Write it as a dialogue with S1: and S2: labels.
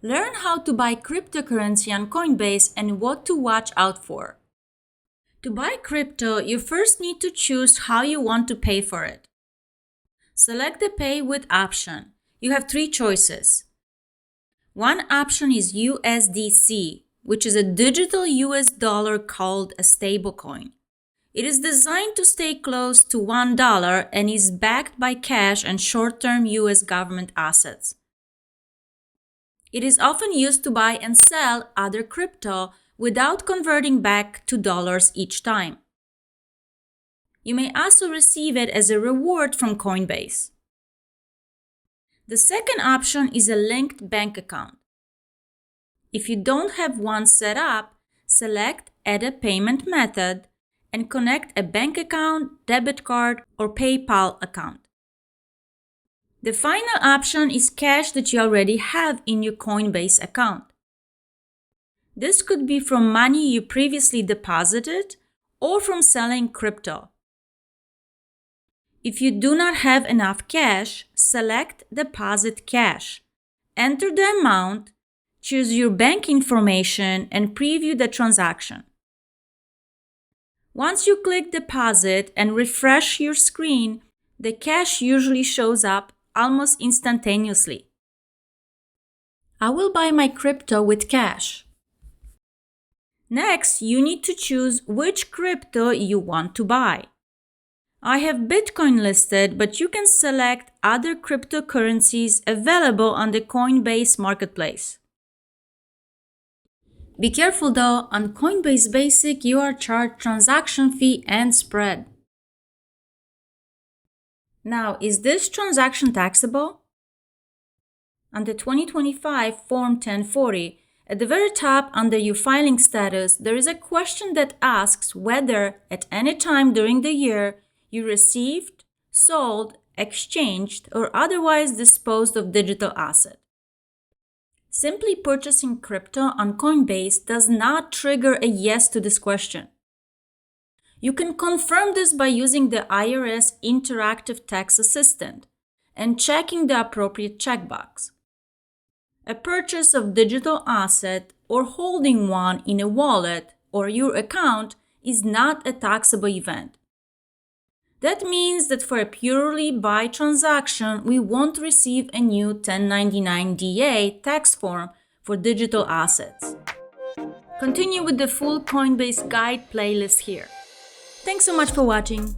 S1: Learn how to buy cryptocurrency on Coinbase and what to watch out for. To buy crypto, you first need to choose how you want to pay for it. Select the Pay With option. You have three choices. One option is USDC, which is a digital US dollar called a stablecoin. It is designed to stay close to $1 and is backed by cash and short-term US government assets. It is often used to buy and sell other crypto without converting back to dollars each time. You may also receive it as a reward from Coinbase. The second option is a linked bank account. If you don't have one set up, select Add a Payment Method and connect a bank account, debit card, or PayPal account. The final option is cash that you already have in your Coinbase account. This could be from money you previously deposited or from selling crypto. If you do not have enough cash, select Deposit Cash. Enter the amount, choose your bank information, and preview the transaction. Once you click Deposit and refresh your screen, the cash usually shows up almost instantaneously. I will buy my crypto with cash. Next, you need to choose which crypto you want to buy. I have Bitcoin listed, but you can select other cryptocurrencies available on the Coinbase marketplace. Be careful though, on Coinbase Basic you are charged transaction fee and spread. Now, is this transaction taxable? On the 2025 Form 1040, at the very top under your filing status, there is a question that asks whether at any time during the year you received, sold, exchanged, or otherwise disposed of digital asset. Simply purchasing crypto on Coinbase does not trigger a yes to this question. You can confirm this by using the IRS Interactive Tax Assistant and checking the appropriate checkbox. A purchase of digital asset or holding one in a wallet or your account is not a taxable event. That means that for a purely buy transaction, we won't receive a new 1099-DA tax form for digital assets. Continue with the full Coinbase guide playlist here. Thanks so much for watching.